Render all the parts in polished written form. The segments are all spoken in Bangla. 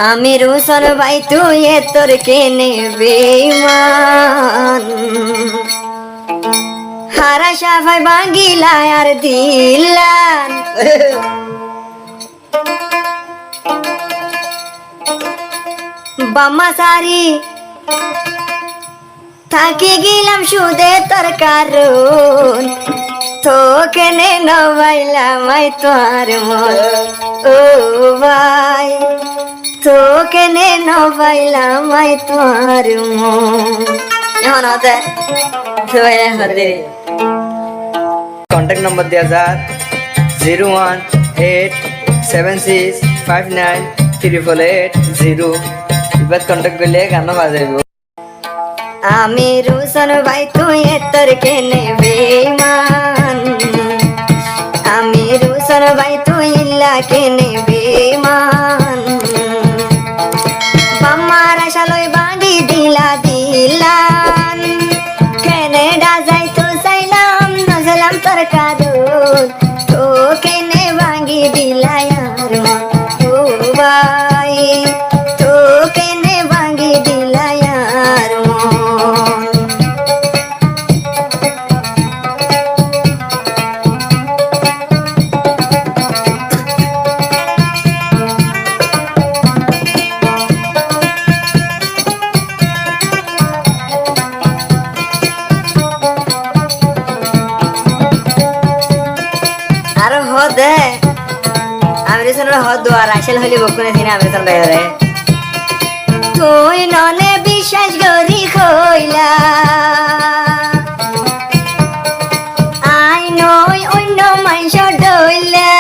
আমি রোশন ভাই তুই এ তোর কেনে বেঈমান হারা সাফাই ভাঙ্গিলা আর দিলান বাম্মা সারি থাকি গেলাম সুদে তোর কারণ তোকে নে নবাইলাম তোর মন ও ভাই তোকে নে নবাইলাম তোর মন এখন হতে হতে कॉन्टैक्ट नंबर दिया जा 01876593880 इबाद कॉन्टैक्ट कर लिए गाना बाजेबो আমি রোশন ভাই তুই তোর কেনে বেঈমান আমি রোশন ভাই তুই ইল্লা কেনে বেঈমান বাম্মার আশালই বাঁধি দিলান কেনেডা যাই তো চাইলাম নজলাম তোর কারণ তো কেনে ভাঙ্গি দিলাই আর মন ও ভাই তো কেনে ভাঙ্গি দিলাই আর মন আর হদে আমি রেশন হদ আর আসল হলি বকুনে দিন আমি রেশন বাইরে তুই ননে বিশ্বাস করি কইলা আই নই অন্য মাইস ডইলা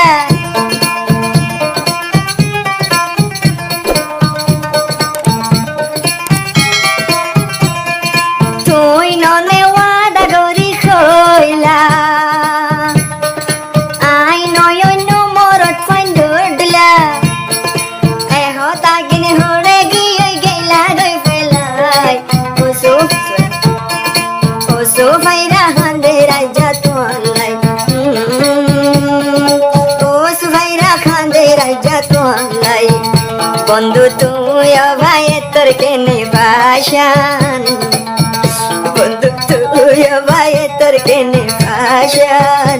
তুই ননে ওয়াদা করি কইলা আই নয় অন্য মরত ফাইন ধরলা এহ তাগিনে হড়ে গিয়ে গেলা রই ফেলাই ওসো ভাইরা হান্দে রাজা তোলাই ওসো ভাইরা খান্দে রাজা তোলাই বন্ধু তুই ভাই তোর কেনে ভাষান বন্ধু তুই ভাই তোর কেনে ভাষান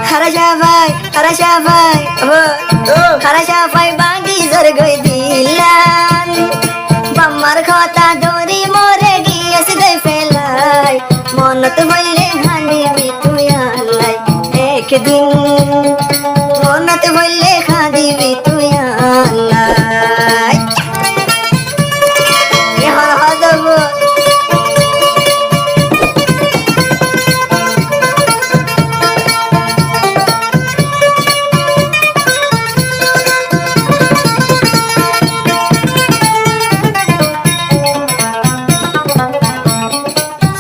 হারাশা ভাই হারাশা ভাই বাঙ্গি জোর গই দিলান বাম্মার কথা ধরি মরে গিয়েছে গই ফেলাই মনত বললে হানিবি তুই আল্লাই একদিন মনত বললে খাদিবি তুই আল্লাই এখন হদব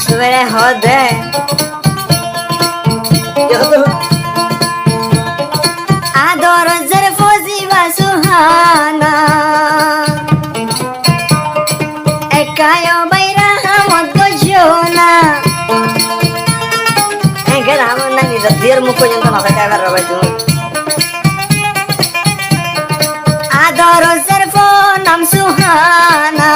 সুরে হদে আদর জর ফজিবা সুহানা একায় বাইরা হামদ গজনা এগের আমার না নিজের দিয়ের মুখ পর্যন্ত মাথা কাবার রবাই তুমি আদর জর নাম সুহানা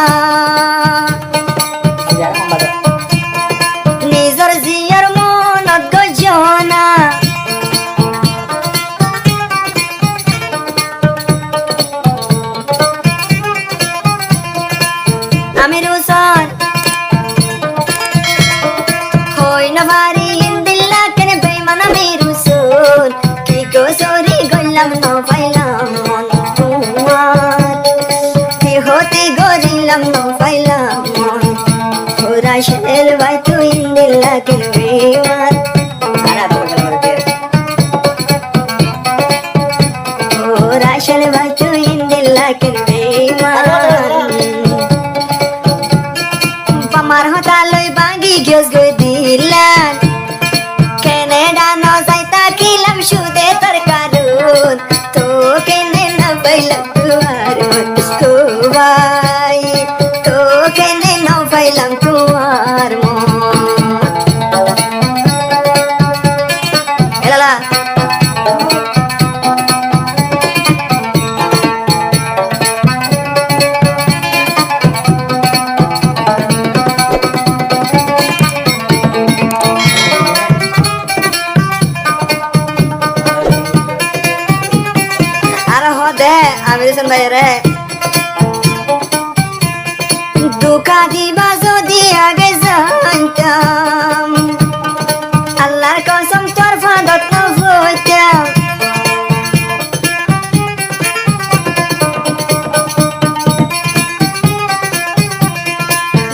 নিজর জিয়ার মনত গজনা আমি রোশন হই না ভারি দিল্লা কেনে বেঈমান আমি রোশন কি গোসরি গল্লাম না পাইলাম মন তোমার কি হতে গরিলাম না পাইলাম মন ওরা শেল ভাই তুই দিল্লা কেনে বেঈমান ওরা শেল ভাই তুই দিল্লা কেনে বেঈমান আমার হতা লই বাঙ্গি গিয়েস গই দিলান কেনেডা ন যাইতা কিলাম সুদে তোর কারণ তো কেনে না পাইলাম তোমার মন ভাই তো কেনে না পাইলাম তোমার মন এলালা বুঝছেন ভাই রে দুকা দিবা যদি আগে জানতাম আল্লাহর কসম তোর ফাঁদত হইতাম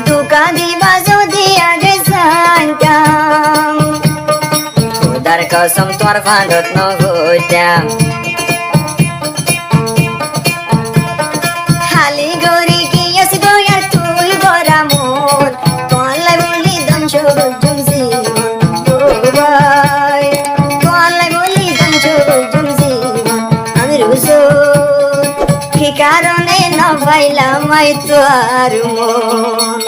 দুকা দিবা যদি আগে জানতাম খোদার কসম তোর ফাঁদত হইতাম হালি গরি গিয়েছি দয়ার তুই বরা মন তোলাই বলি দঞ্চ গজুম জীবন ও ভাই তোলাই বলি দঞ্চ গজুম জীবন আমি রুসো কি কারণে না পাইলাম আই তোর মন